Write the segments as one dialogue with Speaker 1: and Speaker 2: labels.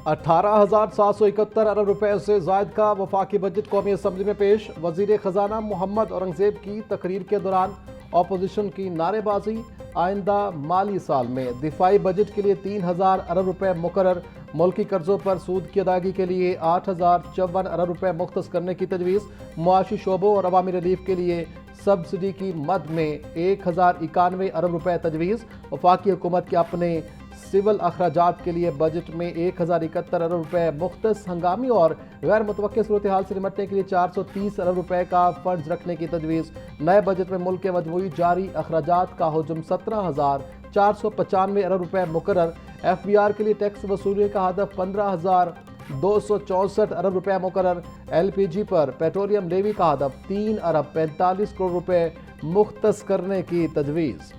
Speaker 1: 18,771 अरब रुपए से जायद का वफाकी बजट कौमी असम्बली में पेश। वजीर खजाना मोहम्मद औरंगजेब की तकरीर के दौरान अपोजिशन की नारेबाजी। आइंदा माली साल में दिफाई बजट के लिए 3,000 अरब रुपए मुकर्रर। मुल्की कर्जों पर सूद की अदायगी के लिए 8,054 अरब रुपए मुख्तस करने की तजवीज़। मुआशी शोबों और अवामी रिलीफ के लिए सब्सिडी की मद में 1,091 अरब रुपए तजवीज़। वफाकी हुकूमत के अपने सिविल अखराजात के लिए बजट में 1,071 अरब रुपए मुख्तस। हंगामी और गैर मुतवक्किल सूरत हाल से निपटने के लिए 430 अरब रुपए का फंड रखने की तजवीज़। नए बजट में मुल्क के मजमूई जारी अखराजात का हुजम 17,495 अरब रुपए मुकर्रर। FBR के लिए टैक्स वसूली का हदफ 15,264 अरब रुपए मुकर्रर। LPG पर पेट्रोलियम लेवी का हदफ 3 अरब 45 करोड़ रुपए मुख्तस करने की तजवीज़।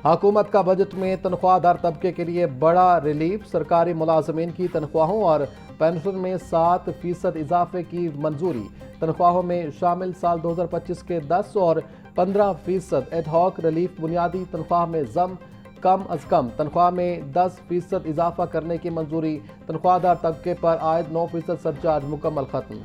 Speaker 1: हुकूमत का बजट में तनख्वाहदार तबके के लिए बड़ा रिलीफ। सरकारी मुलाजमीन की तनख्वाहों और पेंशन में 7% इजाफे की मंजूरी। तनख्वाहों में शामिल साल 2025 के 10 और 15% एडहॉक रिलीफ। बुनियादी तनख्वाह में कम अज कम तनख्वाह में 10% इजाफा करने की मंजूरी। तनख्वाहदार तबके पर आयद 9% सरचार्ज मुकम्मल खत्म।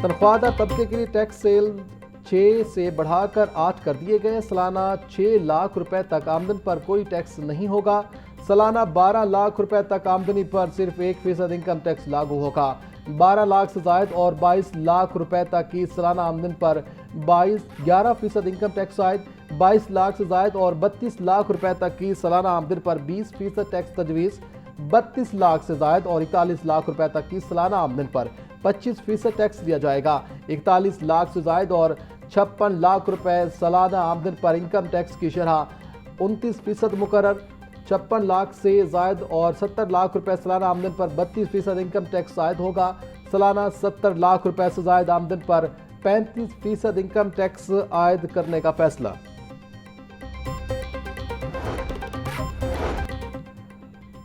Speaker 1: तनख्वाहदार तबके के लिए टैक्स सेल 6 से बढ़ाकर 8 कर दिए गए। सालाना 6 लाख रुपए तक आमदन पर कोई टैक्स नहीं होगा। सालाना 12 लाख रुपए तक आमदनी पर सिर्फ 1% इनकम टैक्स लागू होगा। 12 लाख से जायद और 22 लाख रुपए तक की सालाना आमदन पर 11% इनकम टैक्स आयद। 22 लाख से जायद और 32 लाख रुपए तक की सालाना आमदन पर 20% टैक्स तजवीज़। 32 लाख से जायद और 41 लाख रुपए तक की सालाना आमदन पर 25% टैक्स दिया जाएगा। 41 लाख से जायद और 56 लाख रुपए सालाना आमदन पर इनकम टैक्स की शरह 29% मुकर्रर। 56 लाख से जायद और 70 लाख रुपए सालाना आमदन पर 32% इनकम टैक्स आयद होगा। सालाना 70 लाख रुपए से जायद आमदन पर 35% इनकम टैक्स आयद करने का फैसला।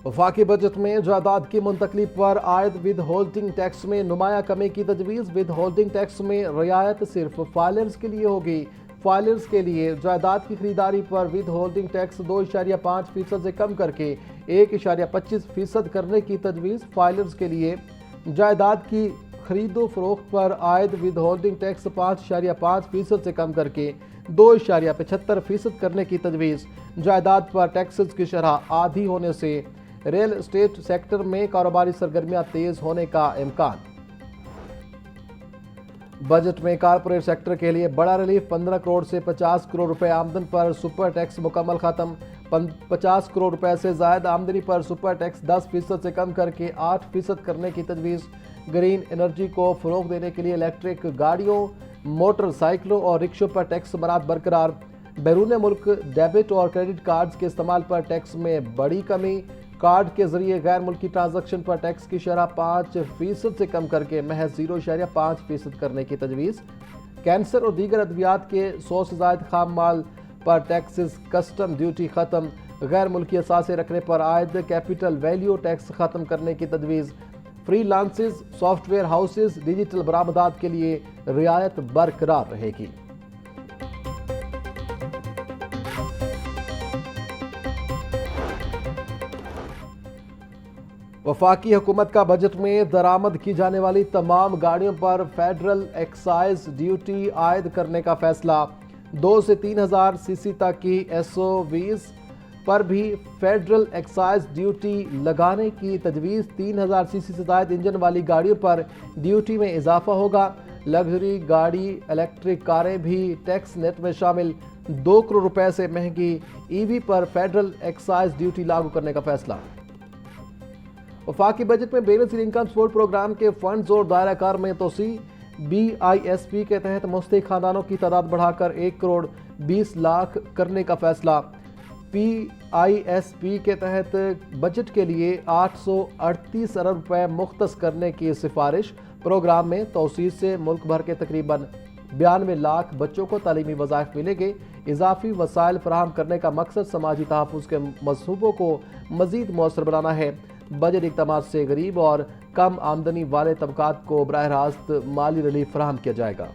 Speaker 1: वफाकी बजट में जायदाद की मुंतकली पर आयद विद होल्डिंग टैक्स में नुमाया कमी की तजवीज़। विद होल्डिंग टैक्स में रियायत सिर्फ फाइलर्स के लिए होगी। फाइलर्स के लिए जायदाद की खरीदारी पर विद होल्डिंग टैक्स 2.5% से कम करके 1.25% करने की तजवीज़। फाइलर्स के लिए जायदाद की खरीदो फरोख्त पर आयद विद होल्डिंग टैक्स 5.5% से कम करके 2.75% करने की तजवीज़। जायदाद पर टैक्सेस की शरह आधी होने से रियल एस्टेट सेक्टर में कारोबारी सरगर्मियां तेज होने का इम्कान। बजट में कारपोरेट सेक्टर के लिए बड़ा रिलीफ। 15 करोड़ से 50 करोड़ रुपए आमदन पर सुपर टैक्स मुकम्मल खत्म। 50 करोड़ रुपए से जायद आमदनी पर सुपर टैक्स 10% से कम करके 8% करने की तजवीज़। ग्रीन एनर्जी को फरोग देने के लिए इलेक्ट्रिक गाड़ियों, मोटरसाइकिलों और रिक्शों पर टैक्स मराद बरकरार। बैरून मुल्क डेबिट और क्रेडिट कार्ड्स के इस्तेमाल पर टैक्स में बड़ी कमी। कार्ड के जरिए गैर मुल्की ट्रांजैक्शन पर टैक्स की शरह 5% से कम करके महज 0.5% करने की तजवीज़। कैंसर और दीगर अद्वियात के 100 से जायद खाम माल पर टैक्सेस कस्टम ड्यूटी ख़त्म। गैर मुल्की असासे रखने पर आयद कैपिटल वैल्यू टैक्स ख़त्म करने की तजवीज़। फ्रीलांसेस, सॉफ्टवेयर हाउसेस, डिजिटल बरामदात के लिए रियायत बरकरार रहेगी। वफाकी हुकूमत का बजट में दरामद की जाने वाली तमाम गाड़ियों पर फेडरल एक्साइज ड्यूटी आयद करने का फैसला। 2 से 3,000 सीसी तक की SOVs पर भी फेडरल एक्साइज ड्यूटी लगाने की तजवीज़। 3,000 सीसी से ज़ायद इंजन वाली गाड़ियों पर ड्यूटी में इजाफा होगा। लग्जरी गाड़ी, इलेक्ट्रिक कारें भी टैक्स नेट में शामिल। 2 करोड़ रुपए से महंगी EV पर फेडरल एक्साइज ड्यूटी लागू करने का फैसला। वफाकी बजट में बेनिफिशियरी इनकम सपोर्ट प्रोग्राम के फंड्स और दायरा कार में तोसी। BISP के तहत मुस्तहिक खानदानों की तादाद बढ़ाकर 1 करोड़ 20 लाख करने का फैसला। PISP के तहत बजट के लिए 838 अरब रुपए मुख्तस करने की सिफारिश। प्रोग्राम में तोसी से मुल्क भर के तकरीबन 92 लाख बच्चों को तालीमी वज़ाइफ मिलेंगे। इजाफी वसाइल फराहम करने का मकसद समाजी तहफ़्फ़ुज़ के मंसूबों को मज़ीद मौसर बनाना है। बजट इक़दामात से गरीब और कम आमदनी वाले तबकात को बराह रास्त माली रिलीफ फराहम किया जाएगा।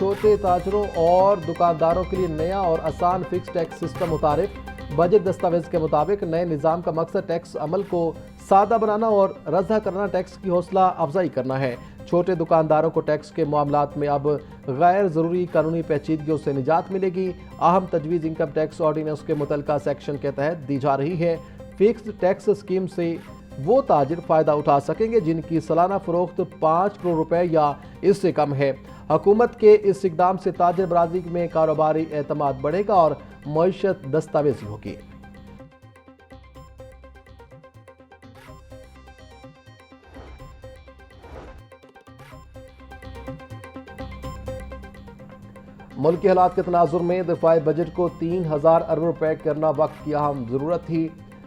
Speaker 1: छोटे ताजरों और दुकानदारों के लिए नया और आसान फिक्स टैक्स सिस्टम मुतारिफ। बजट दस्तावेज के मुताबिक नए निज़ाम का मकसद टैक्स अमल को सादा बनाना और रज़ा करना टैक्स की हौसला अफजाई करना है। छोटे दुकानदारों को टैक्स के मामलात में अब गैर ज़रूरी कानूनी पेचीदगियों से निजात मिलेगी। अहम तजवीज़ इनकम टैक्स ऑर्डिनेंस के मुतलका सेक्शन के तहत दी जा रही है। फिक्स टैक्स स्कीम से वो ताजिर फ़ायदा उठा सकेंगे जिनकी सालाना फ़रोख्त 5 करोड़ रुपए या इससे कम है। हुकूमत के इस इक़दाम से ताजिर बरादरी में कारोबारी एतमाद बढ़ेगा और मईशत दस्तावेजी होगी। मुल्क के हालात के तनाजुर में दफाई बजट को 3000 अरब रुपए करना वक्त की अहम ज़रूरत थी।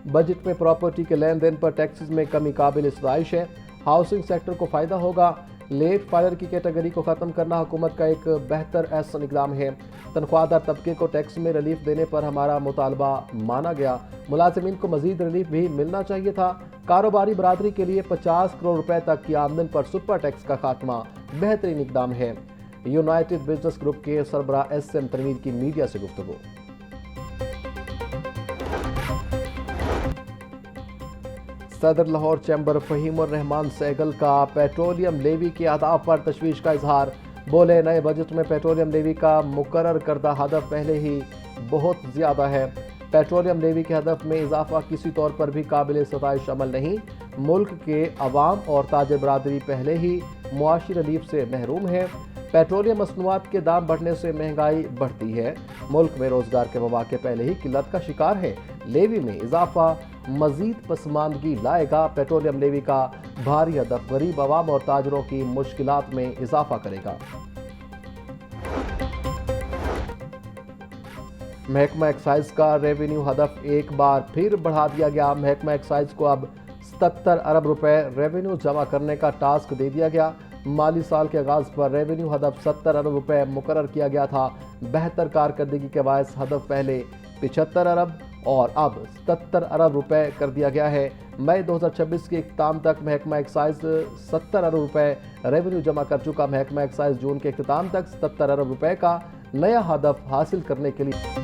Speaker 1: बजट में प्रॉपर्टी के लेन देन पर टैक्सेस में कमी काबिल इस्ताइश है। हाउसिंग सेक्टर को फ़ायदा होगा। लेट फाइलर की कैटेगरी को ख़त्म करना हुकूमत का एक बेहतर ऐसा इक़दाम है। तनख्वाहदार तबके को टैक्स में रिलीफ देने पर हमारा मुतालबा माना गया। मुलाजिमीन को मज़ीद रिलीफ भी मिलना चाहिए था। कारोबारी बरादरी के लिए 50 करोड़ रुपए तक की आमदन पर सुपर टैक्स का खात्मा बेहतरीन इक़दाम है। यूनाइटेड बिजनेस ग्रुप के सरबराह SM तनवीर की मीडिया से गुफ्तगू। सदर लाहौर चैम्बर फ़हीमुर रहमान सहगल का पेट्रोलियम लेवी के अहदाफ पर तशवीश का इजहार। बोले, नए बजट में पेट्रोलियम लेवी का मुकर्रर करदा हदफ पहले ही बहुत ज़्यादा है। पेट्रोलियम लेवी के हदफ में इजाफा किसी तौर पर भी काबिल सताइश अमल नहीं। मुल्क के अवाम और ताजिर बरादरी पहले ही मुआशी रिलीफ से महरूम है। पेट्रोलियम मसनूआत के दाम बढ़ने से महंगाई बढ़ती है। मुल्क में रोजगार के मौके पहले ही किल्लत का शिकार है। लेवी में इजाफा मजीद पसमानदगी लाएगा। पेट्रोलियम लेवी का भारी हदफ गरीब अवाम और ताजरों की मुश्किलात में इजाफा करेगा। महकमा एक्साइज का रेवेन्यू हदफ एक बार फिर बढ़ा दिया गया। महकमा एक्साइज को अब 77 अरब रुपए रेवेन्यू जमा करने का टास्क दे दिया गया। माली साल के आगाज पर रेवेन्यू हदफ 70 अरब रुपए मुकर्रर किया गया था। बेहतर कारकर्दगी के बायस हदफ पहले 75 अरब और अब 77 अरब रुपए कर दिया गया है। मई 2026 के इख्तिताम तक महकमा एक्साइज 70 अरब रुपए रेवेन्यू जमा कर चुका। महकमा एक्साइज जून के इख्तिताम तक 77 अरब रुपए का नया हदफ हासिल करने के लिए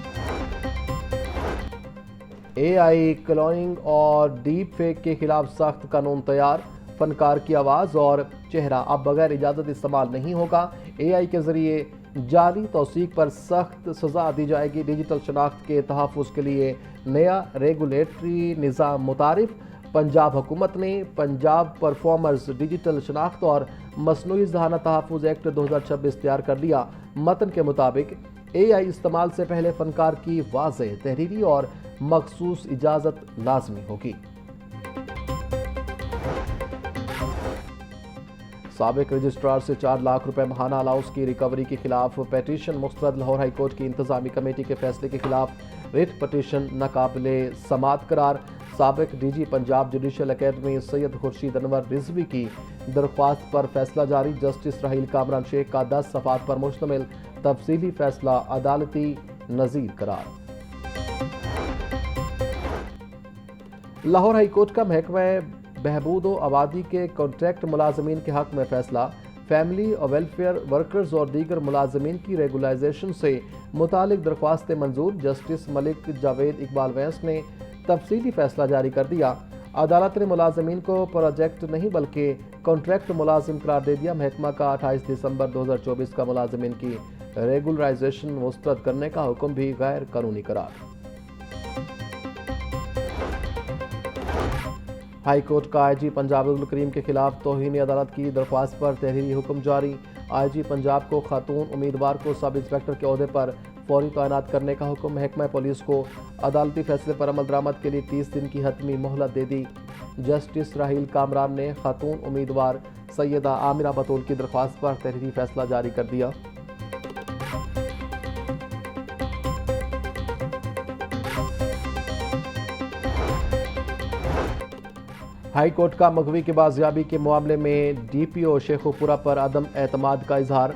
Speaker 1: AI क्लोनिंग और डीप फेक के खिलाफ सख्त कानून तैयार। फनकार की आवाज़ और चेहरा अब बगैर इजाज़त इस्तेमाल नहीं होगा। AI के जरिए जाली तौसीक पर सख्त सज़ा दी जाएगी। डिजिटल शनाख्त के तहफ़्फ़ुज़ के लिए नया रेगुलेटरी निज़ाम मुतारिफ। पंजाब हुकूमत ने पंजाब परफॉर्मर्स डिजिटल शनाख्त और मसनूई ज़हाना तहफ़्फ़ुज़ एक्ट 2026 तैयार कर लिया। मतन के मुताबिक AI इस्तेमाल से पहले फनकार की वाज़ेह तहरीरी और मखसूस इजाज़त लाजमी होगी। साबिक रजिस्ट्रार से 4 लाख रुपए महाना अलाउंस की रिकवरी के खिलाफ पेटिशन मुस्तरद। लाहौर हाई कोर्ट की इंतजामी कमेटी के फैसले के खिलाफ रिट पटिशन नाकाबिले समात करार। साबिक DG Punjab judicial academy Syed Khurshid Anwar Rizvi की दरख्वास्त पर फैसला जारी। जस्टिस राहील कामरान शेख का 10 सफ़ात पर मुश्तमिल तफसीली फैसला अदालती नज़ीर करार। लाहौर हाई कोर्ट का महकमा बहबूद व आबादी के कॉन्ट्रैक्ट मुलाजमीन के हक में फैसला। फैमिली और वेलफेयर वर्कर्स और दीगर मुलाजमीन की रेगुलाइजेशन से मुतालिक दरख्वास्तें मंजूर। जस्टिस मलिक जावेद इकबाल वैंस ने तफसीली फैसला जारी कर दिया। अदालत ने मुलाजमीन को प्रोजेक्ट नहीं बल्कि कॉन्ट्रैक्ट मुलाजिम करार दे दिया। महकमा का 28 दिसंबर 2024 का मुलाजमीन की रेगुलराइजेशन मुस्तरद करने का हुक्म भी गैर कानूनी करार। हाई कोर्ट का IG पंजाब अब्दुल करीम के खिलाफ तौहीन अदालत की दरख्वास्त पर तहरीरी हुक्म जारी। IG पंजाब को खातून उम्मीदवार को सब इंस्पेक्टर के ओहदे पर फौरी तैनात करने का हुक्म। महकमा पुलिस को अदालती फैसले पर अमल दरामद के लिए 30 दिन की हतमी मोहलत दे दी। जस्टिस राहील कामरान ने खातून उम्मीदवार सैयदा आमिरा बतूल की दरख्वास्त पर तहरीरी फैसला जारी कर दिया। हाई कोर्ट का मगवी की बाजियाबी के मामले में DPO शेखुपुरा पर अदम एतमाद का इजहार।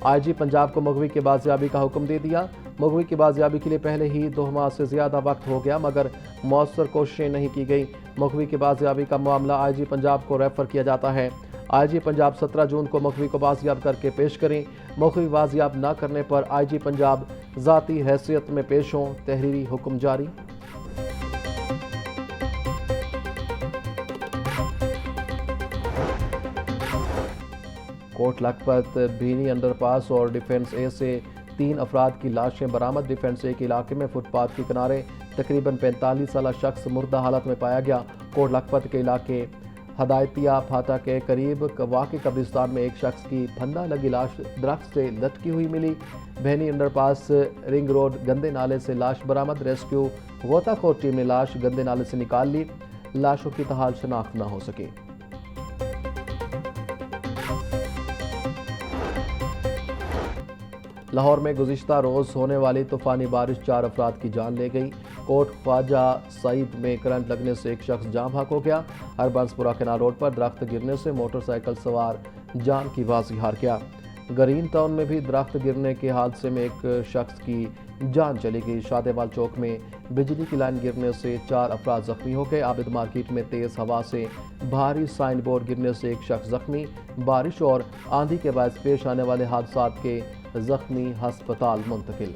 Speaker 1: IG पंजाब को मगवी की बाजियाबी का हुक्म दे दिया। मगवी की बाजियाबी के लिए पहले ही 2 माह से ज़्यादा वक्त हो गया मगर मौसर कोशिशें नहीं की गई। मगवी की बाजियाबी का मामला IG पंजाब को रेफर किया जाता है। آئی جی پنجاب 17 جون کو مخفی کو بازیاب کر کے پیش کریں، مخفی بازیاب نہ کرنے پر آئی جی پنجاب ذاتی حیثیت میں پیش ہوں، تحریری حکم جاری۔ کوٹ لکھپت بھینی انڈر پاس اور ڈیفنس اے سے 3 افراد کی لاشیں برآمد۔ ڈیفنس اے کے علاقے میں فٹ پاتھ کے کنارے تقریباً 45 سالہ شخص مردہ حالت میں پایا گیا۔ کوٹ لکھپت کے علاقے ہدایتیہ پھاٹا کے قریب واقع قبرستان میں ایک شخص کی پھندا لگی لاش درخت سے لٹکی ہوئی ملی۔ بھینی انڈر پاس رنگ روڈ گندے نالے سے لاش برآمد۔ ریسکیو غوطہ خور ٹیم نے لاش گندے نالے سے نکال لی، لاشوں کی تاحال شناخت نہ ہو سکی۔ لاہور میں گزشتہ روز ہونے والی طوفانی بارش 4 افراد کی جان لے گئی۔ کوٹ خواجہ سعید میں کرنٹ لگنے سے ایک شخص جاں بحق ہو گیا۔ ہربنس پورہ کینال روڈ پر درخت گرنے سے موٹر سائیکل سوار جان کی بازی ہار گیا۔ گرین ٹاؤن میں بھی درخت گرنے کے حادثے میں ایک شخص کی جان چلی گئی۔ شادیوال چوک میں بجلی کی لائن گرنے سے 4 افراد زخمی ہو گئے۔ عابد مارکیٹ میں تیز ہوا سے بھاری سائن بورڈ گرنے سے ایک شخص زخمی۔ بارش اور آندھی کے باعث پیش آنے والے حادثات کے زخمی ہسپتال منتقل۔